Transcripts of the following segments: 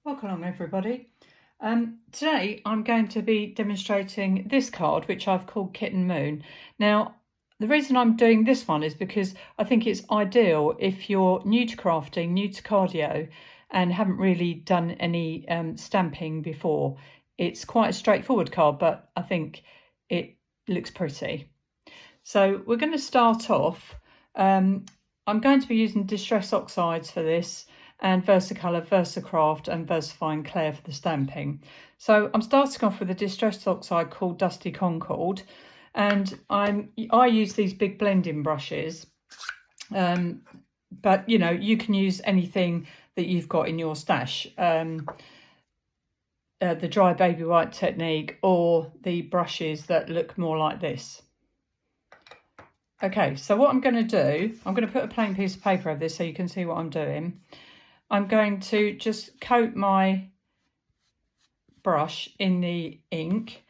Welcome along everybody. Today I'm going to be demonstrating this card which I've called Kitten Moon. Now the reason I'm doing this one is because I think it's ideal if you're new to crafting, new to cardio and haven't really done any stamping before. It's quite a straightforward card, but I think it looks pretty. So we're going to start off. I'm going to be using Distress Oxides for this, and Versacolor, Versacraft and Versafine clair for the stamping. So I'm starting off with a distressed oxide called Dusty Concord, and I use these big blending brushes, but you know, you can use anything that you've got in your stash, the dry baby white technique or the brushes that look more like this. Okay, so what I'm going to do, I'm going to put a plain piece of paper over this so you can see what I'm doing. I'm going to just coat my brush in the ink,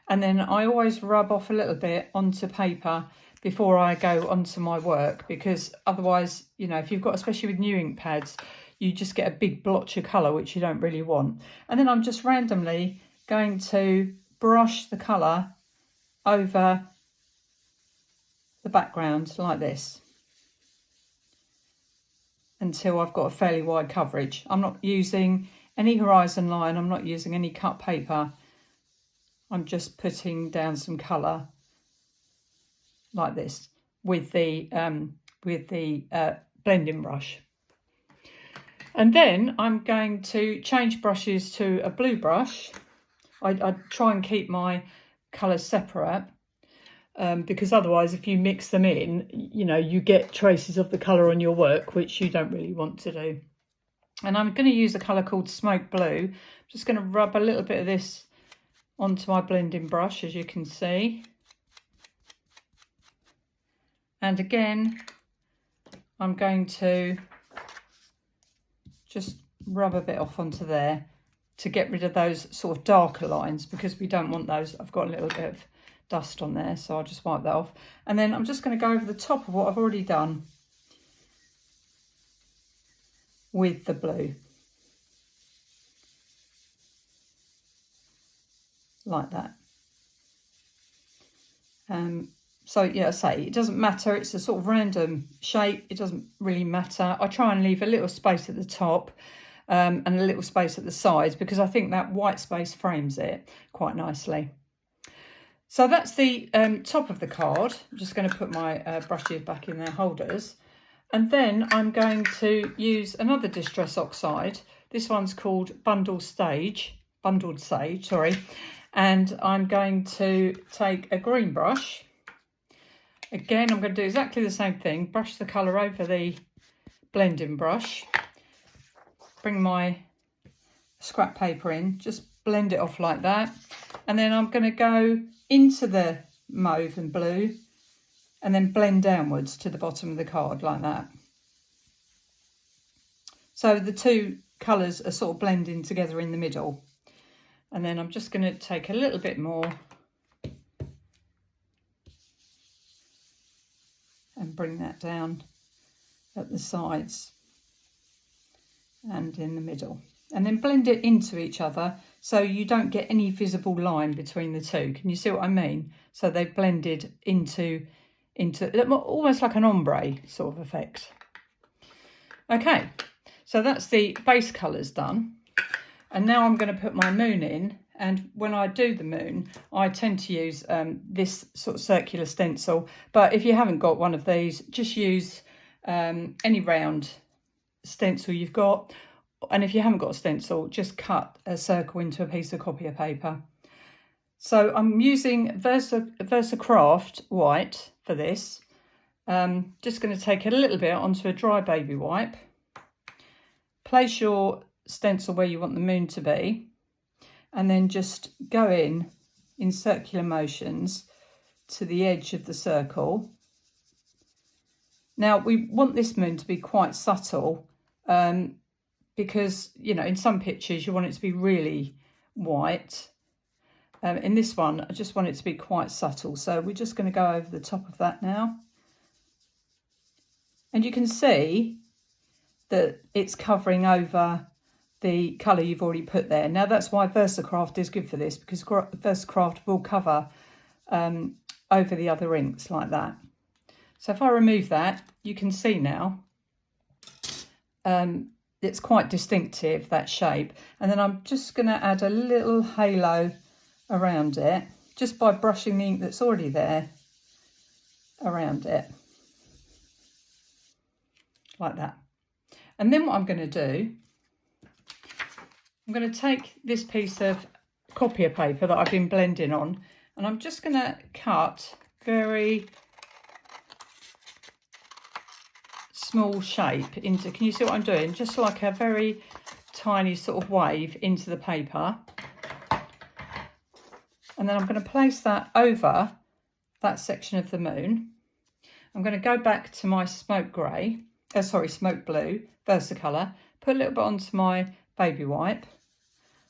and then I always rub off a little bit onto paper before I go onto my work, because otherwise, you know, if you've got, especially with new ink pads, you just get a big blotch of colour which you don't really want. And then I'm just randomly going to brush the colour over the background like this until I've got a fairly wide coverage. I'm not using any horizon line, I'm not using any cut paper. I'm just putting down some colour like this with the blending brush. And then I'm going to change brushes to a blue brush. I try and keep my colours separate, because otherwise if you mix them in, you know, you get traces of the colour on your work, which you don't really want to do. And I'm going to use a colour called Smoke Blue. I'm just going to rub a little bit of this onto my blending brush, as you can see. And again, I'm going to just rub a bit off onto there to get rid of those sort of darker lines, because we don't want those. I've got a little bit of dust on there, so I'll just wipe that off. And then I'm just going to go over the top of what I've already done with the blue, like that. So yeah, I say it doesn't matter, it's a sort of random shape, it doesn't really matter. I try and leave a little space at the top and a little space at the sides, because I think that white space frames it quite nicely. So that's the top of the card. I'm just going to put my brushes back in their holders. And then I'm going to use another Distress Oxide. This one's called Bundled Sage, sorry. And I'm going to take a green brush. Again, I'm going to do exactly the same thing. Brush the colour over the blending brush. Bring my scrap paper in, just blend it off like that. And then I'm going to go into the mauve and blue and then blend downwards to the bottom of the card like that. So the two colours are sort of blending together in the middle. And then I'm just going to take a little bit more and bring that down at the sides and in the middle. And then blend it into each other so you don't get any visible line between the two. Can you see what I mean? So they've blended into almost like an ombre sort of effect. Okay, so that's the base colours done. And now I'm going to put my moon in. And when I do the moon, I tend to use this sort of circular stencil. But if you haven't got one of these, just use any round stencil you've got. And if you haven't got a stencil, just cut a circle into a piece of copier paper. So I'm using Versacraft white for this. Just going to take a little bit onto a dry baby wipe. Place your stencil where you want the moon to be. And then just go in circular motions to the edge of the circle. Now we want this moon to be quite subtle. Because, you know, in some pictures you want it to be really white. In this one, I just want it to be quite subtle. So we're just going to go over the top of that now. And you can see that it's covering over the colour you've already put there. Now that's why Versacraft is good for this, because Versacraft will cover over the other inks like that. So if I remove that, you can see now it's quite distinctive, that shape. And then I'm just going to add a little halo around it, just by brushing the ink that's already there around it, like that. And then what I'm going to do, I'm going to take this piece of copier paper that I've been blending on, and I'm just going to cut very small shape into, can you see what I'm doing? Just like a very tiny sort of wave into the paper. And then I'm going to place that over that section of the moon. I'm going to go back to my smoke blue, Versacolor, put a little bit onto my baby wipe,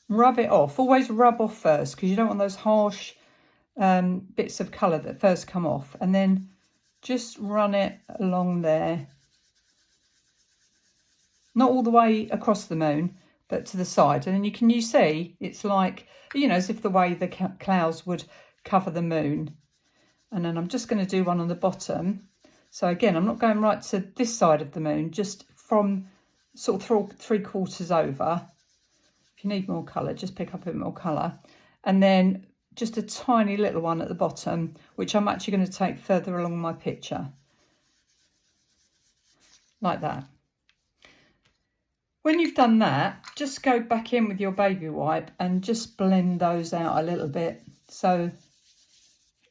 rub it off. Always rub off first, because you don't want those harsh bits of colour that first come off. And then just run it along there. Not all the way across the moon, but to the side. And then you see, it's like, you know, as if the way the clouds would cover the moon. And then I'm just going to do one on the bottom. So again, I'm not going right to this side of the moon, just from sort of 3/4 over. If you need more colour, just pick up a bit more colour. And then just a tiny little one at the bottom, which I'm actually going to take further along my picture. Like that. When you've done that, just go back in with your baby wipe and just blend those out a little bit, so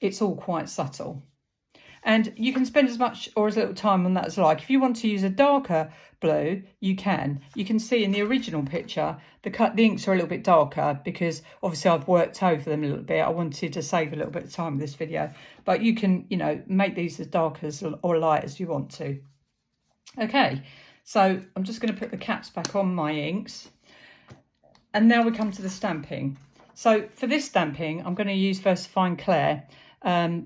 it's all quite subtle. And you can spend as much or as little time on that as like. If you want to use a darker blue, you can. You can see in the original picture, the inks are a little bit darker, because obviously I've worked over them a little bit. I wanted to save a little bit of time with this video. But you can, you know, make these as dark as or light as you want to. Okay. So I'm just going to put the caps back on my inks. And now we come to the stamping. So for this stamping, I'm going to use Versafine Clair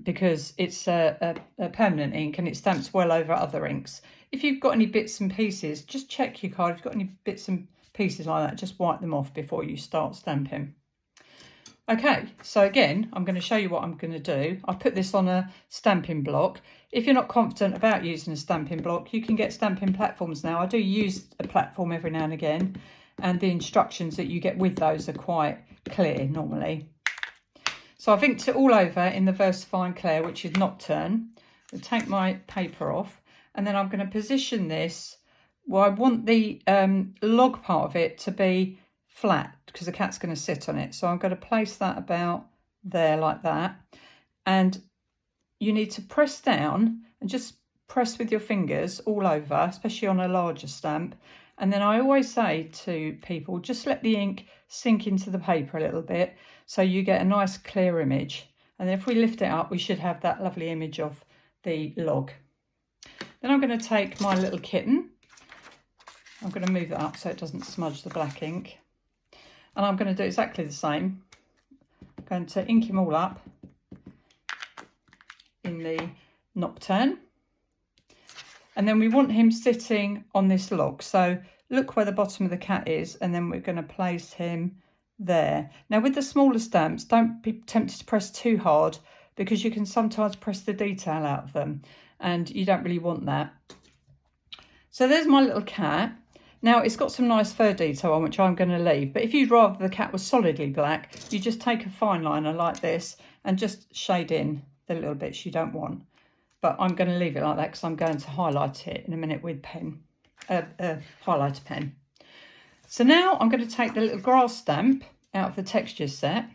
because it's a permanent ink and it stamps well over other inks. If you've got any bits and pieces, just check your card. If you've got any bits and pieces like that, just wipe them off before you start stamping. Okay, so again, I'm going to show you what I'm going to do. I put this on a stamping block. If you're not confident about using a stamping block, you can get stamping platforms now. I do use a platform every now and again, and the instructions that you get with those are quite clear normally. So I've inked it all over in the Versafine Clair, which is Nocturne. I'll take my paper off, and then I'm going to position this where I want the log part of it to be flat, because the cat's going to sit on it. So I'm going to place that about there like that. And you need to press down and just press with your fingers all over, especially on a larger stamp. And then I always say to people, just let the ink sink into the paper a little bit, so you get a nice clear image. And if we lift it up, we should have that lovely image of the log. Then I'm going to take my little kitten. I'm going to move it up so it doesn't smudge the black ink. And I'm going to do exactly the same. I'm going to ink him all up in the Nocturne. And then we want him sitting on this log. So look where the bottom of the cat is, and then we're going to place him there. Now with the smaller stamps, don't be tempted to press too hard, because you can sometimes press the detail out of them, and you don't really want that. So there's my little cat. Now it's got some nice fur detail on, which I'm going to leave, but if you'd rather the cat was solidly black, you just take a fine liner like this and just shade in the little bits you don't want. But I'm going to leave it like that because I'm going to highlight it in a minute with highlighter pen. So now I'm going to take the little grass stamp out of the texture set,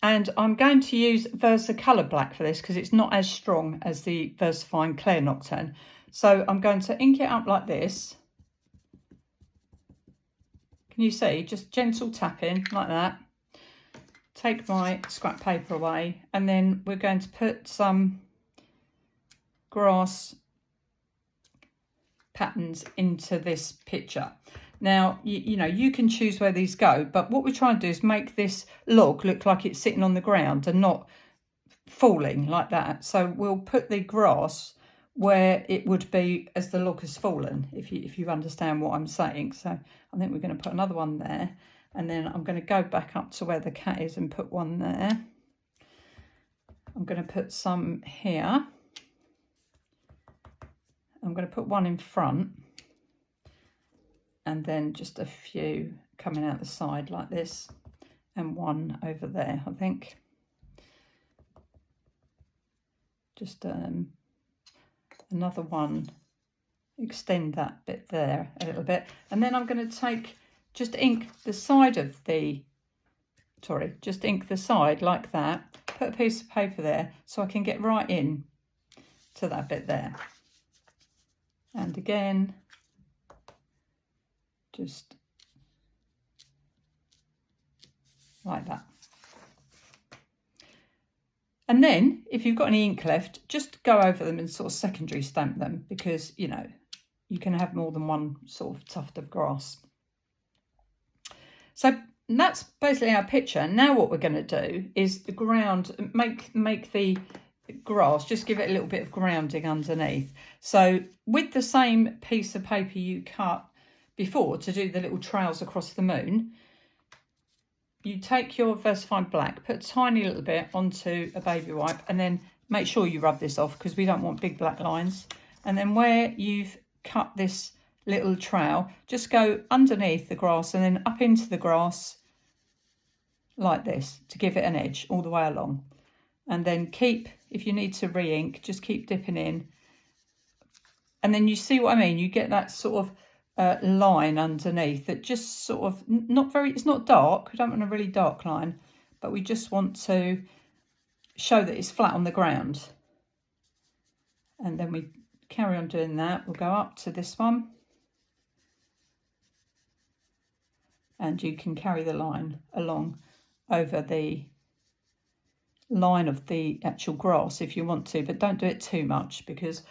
and I'm going to use Versacolor black for this because it's not as strong as the Versafine Clair Nocturne. So I'm going to ink it up like this. Can you see? Just gentle tapping like that. Take my scrap paper away, and then we're going to put some grass patterns into this picture. Now, you know, you can choose where these go, but what we're trying to do is make this log look like it's sitting on the ground and not falling like that. So we'll put the grass where it would be as the log has fallen, if you understand what I'm saying. So I think we're going to put another one there, and then I'm going to go back up to where the cat is and put one there. I'm going to put some here. I'm going to put one in front, and then just a few coming out the side like this, and one over there, I think. Just another one, extend that bit there a little bit, and then I'm going to just ink the side of the, just ink the side like that, put a piece of paper there so I can get right in to that bit there. And again, just like that. And then if you've got any ink left, just go over them and sort of secondary stamp them, because, you know, you can have more than one sort of tuft of grass. So that's basically our picture. Now what we're going to do is the ground, make the grass, just give it a little bit of grounding underneath. So with the same piece of paper you cut before to do the little trails across the moon, you take your Versafine black, put a tiny little bit onto a baby wipe, and then make sure you rub this off because we don't want big black lines. And then where you've cut this little trail, just go underneath the grass and then up into the grass like this to give it an edge all the way along. And then keep, if you need to re-ink, just keep dipping in. And then you see what I mean, you get that sort of line underneath that just sort of it's not dark, we don't want a really dark line, but we just want to show that it's flat on the ground. And then we carry on doing that. We'll go up to this one, and you can carry the line along over the line of the actual grass if you want to, but don't do it too much, because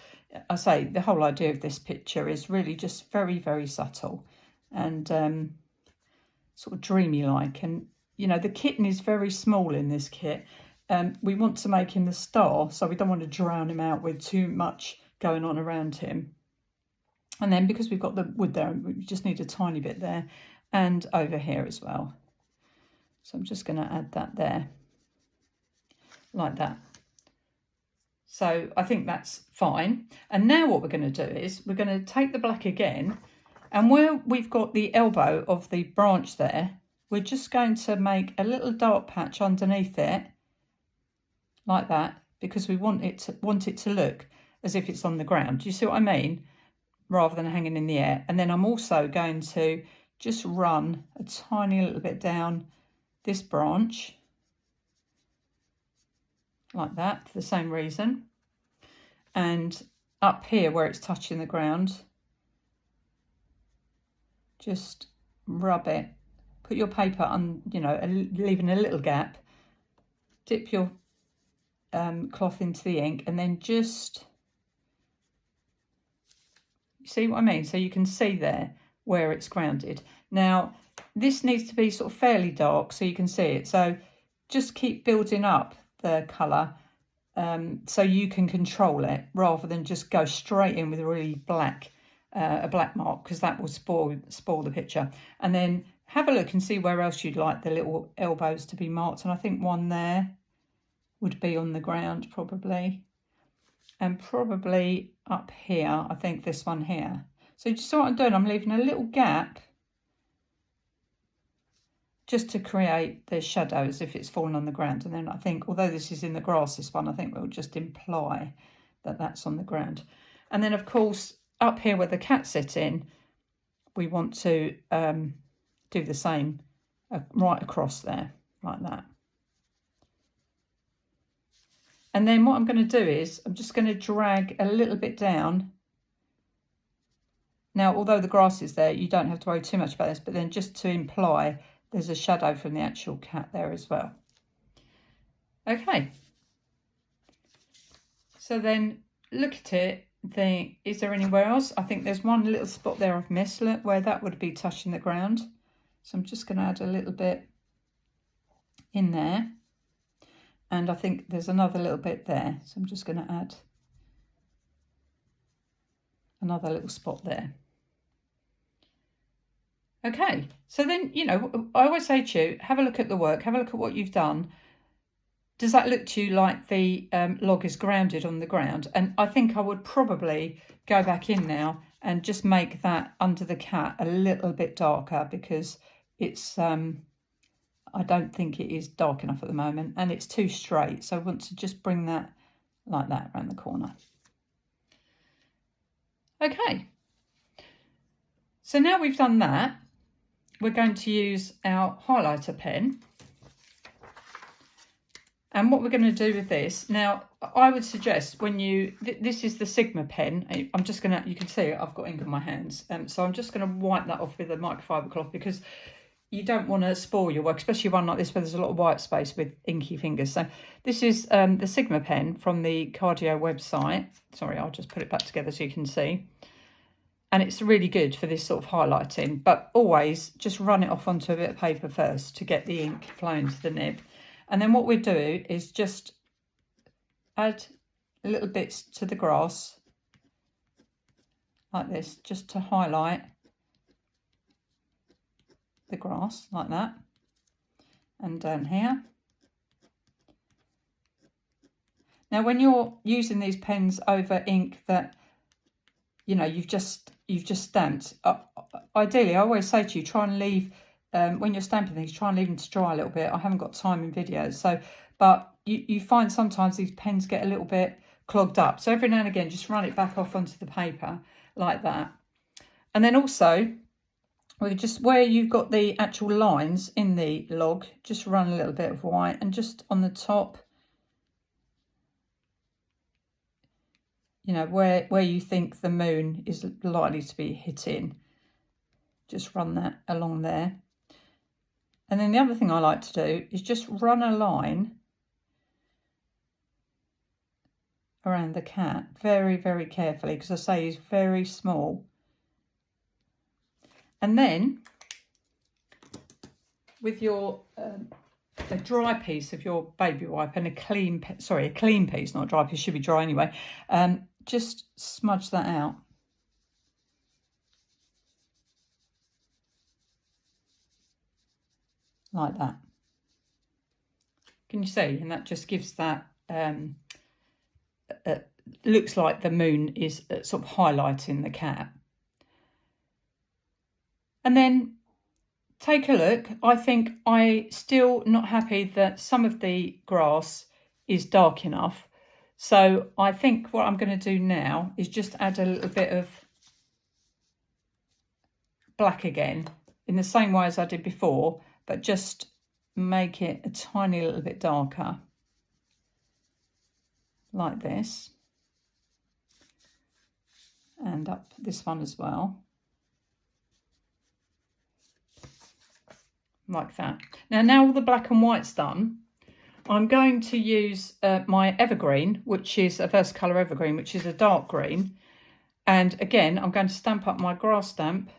I say the whole idea of this picture is really just very, very subtle and sort of dreamy like. And you know, the kitten is very small in this kit. We want to make him the star, so we don't want to drown him out with too much going on around him. And then because we've got the wood there, we just need a tiny bit there and over here as well. So I'm just going to add that there like that. So I think that's fine. And now what we're going to do is we're going to take the black again, and where we've got the elbow of the branch there, we're just going to make a little dark patch underneath it like that, because we want it to look as if it's on the ground. Do you see what I mean? Rather than hanging in the air. And then I'm also going to just run a tiny little bit down this branch like that for the same reason, and up here where it's touching the ground, just rub it, put your paper on, you know, leaving a little gap, dip your cloth into the ink, and then just see what I mean, so you can see there where it's grounded. Now this needs to be sort of fairly dark so you can see it, so just keep building up the colour so you can control it, rather than just go straight in with a really black a black mark, because that will spoil the picture. And then have a look and see where else you'd like the little elbows to be marked, and I think one there would be on the ground probably, and probably up here, I think this one here. So just what I'm doing, I'm leaving a little gap just to create the shadows if it's fallen on the ground. And then I think, although this is in the grass, this one, I think we'll just imply that that's on the ground. And then of course, up here where the cat's sitting, we want to do the same right across there, like that. And then what I'm going to do is, I'm just going to drag a little bit down. Now, although the grass is there, you don't have to worry too much about this, but then just to imply there's a shadow from the actual cat there as well. Okay. So then look at it, think, is there anywhere else? I think there's one little spot there I've missed, look, where that would be touching the ground. So I'm just going to add a little bit in there. And I think there's another little bit there. So I'm just going to add another little spot there. Okay, so then, you know, I always say to you, have a look at the work, have a look at what you've done. Does that look to you like the log is grounded on the ground? And I think I would probably go back in now and just make that under the cat a little bit darker, because it's, I don't think it is dark enough at the moment, and it's too straight. So I want to just bring that like that around the corner. Okay, so now we've done that, we're going to use our highlighter pen. And what we're going to do with this, now I would suggest when you, this is the Sigma pen, I'm just going to, you can see I've got ink on my hands, so I'm just going to wipe that off with a microfiber cloth, because you don't want to spoil your work, especially one like this where there's a lot of white space with inky fingers. So this is the Sigma pen from the Cardio website. Sorry, I'll just put it back together so you can see. And it's really good for this sort of highlighting, but always just run it off onto a bit of paper first to get the ink flowing to the nib. And then what we do is just add little bits to the grass like this, just to highlight the grass like that, and down here. Now when you're using these pens over ink that, you know, you've just stamped, ideally I always say to you, try and leave when you're stamping things, try and leave them to dry a little bit. I haven't got time in videos, so, but you find sometimes these pens get a little bit clogged up, so every now and again just run it back off onto the paper like that. And then also, we just, where you've got the actual lines in the log, just run a little bit of white, and just on the top, you know, where you think the moon is likely to be hitting, just run that along there. And then the other thing I like to do is just run a line around the cat very, very carefully, because I say he's very small. And then with your a dry piece of your baby wipe and a clean piece, not a dry piece, should be dry anyway, just smudge that out. Like that. Can you see? And that just gives that, looks like the moon is sort of highlighting the cat. And then take a look. I think I still not happy that some of the grass is dark enough. So I think what I'm going to do now is just add a little bit of black again, in the same way as I did before, but just make it a tiny little bit darker, like this, and up this one as well, like that. Now all the black and white's done, I'm going to use my evergreen, which is a Versacolor evergreen, which is a dark green, and again I'm going to stamp up my grass stamp.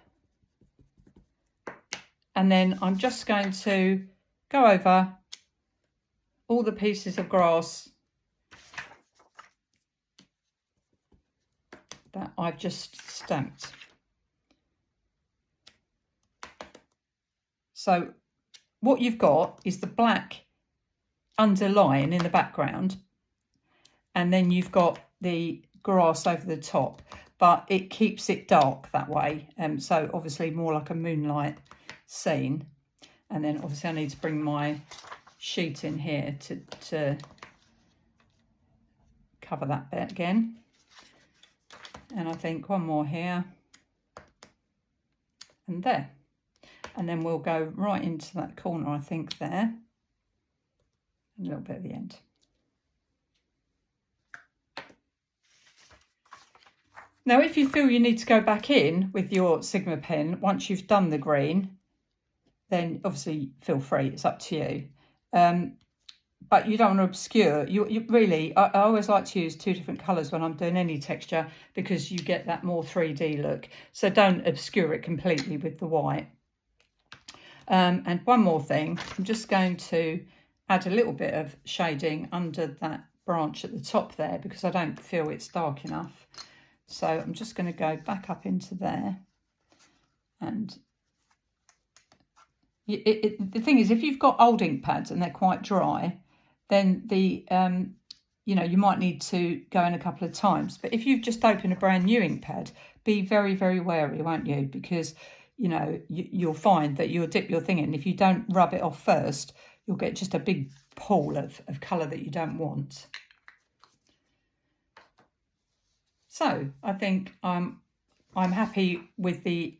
And then I'm just going to go over all the pieces of grass that I've just stamped. So what you've got is the black underline in the background, and then you've got the grass over the top, but it keeps it dark that way. So obviously more like a moonlight scene. And then obviously I need to bring my sheet in here to cover that bit again. And I think one more here and there. And then we'll go right into that corner, I think, there. A little bit at the end. Now, if you feel you need to go back in with your Sigma pen once you've done the green, then obviously feel free, it's up to you. But you don't want to obscure. You really, I always like to use two different colours when I'm doing any texture, because you get that more 3D look. So don't obscure it completely with the white. And one more thing, I'm just going to add a little bit of shading under that branch at the top there, because I don't feel it's dark enough. So I'm just going to go back up into there. And the thing is, if you've got old ink pads and they're quite dry, then the you know, you might need to go in a couple of times. But if you've just opened a brand new ink pad, be very, very wary, won't you? Because, you know, you'll find that you'll dip your thing in. If you don't rub it off first, you'll get just a big pool of colour that you don't want. So I think I'm happy with the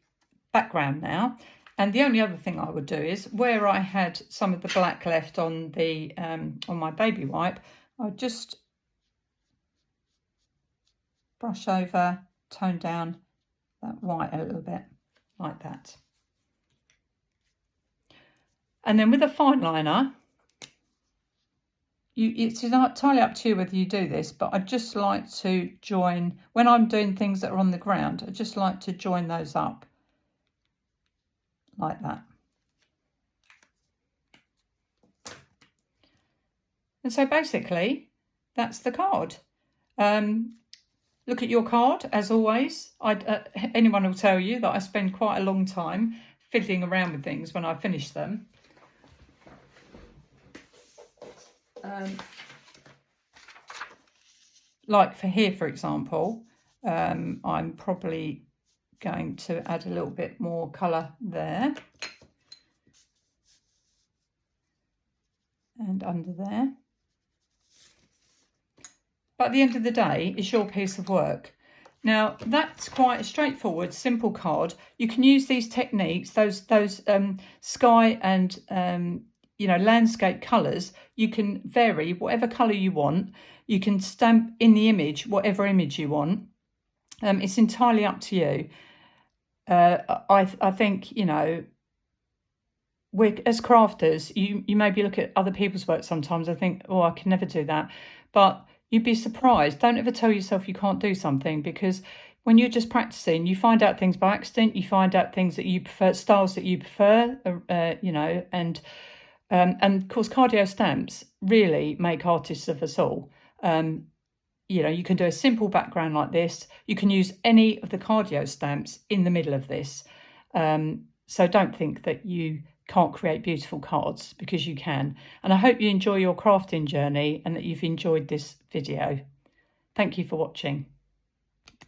background now. And the only other thing I would do is, where I had some of the black left on the on my baby wipe, I'll just brush over, tone down that white a little bit, like that. And then with a fine liner, it's entirely up to you whether you do this, but I just like to join, when I'm doing things that are on the ground, I just like to join those up like that. And so basically, that's the card. Look at your card, as always. Anyone will tell you that I spend quite a long time fiddling around with things when I finish them. Like for here, for example, I'm probably going to add a little bit more colour there. And under there. But at the end of the day, it's your piece of work. Now, that's quite a straightforward, simple card. You can use these techniques, those sky and you know, landscape colours. You can vary whatever colour you want. You can stamp in the image whatever image you want. It's entirely up to you. I think, you know, as crafters, you maybe look at other people's work sometimes. I think, oh, I can never do that. But you'd be surprised. Don't ever tell yourself you can't do something, because when you're just practicing, you find out things by accident. You find out things that you prefer, styles that you prefer, you know, and of course, cardio stamps really make artists of us all. You know, you can do a simple background like this. You can use any of the cardio stamps in the middle of this. So don't think that you can't create beautiful cards, because you can. And I hope you enjoy your crafting journey and that you've enjoyed this video. Thank you for watching.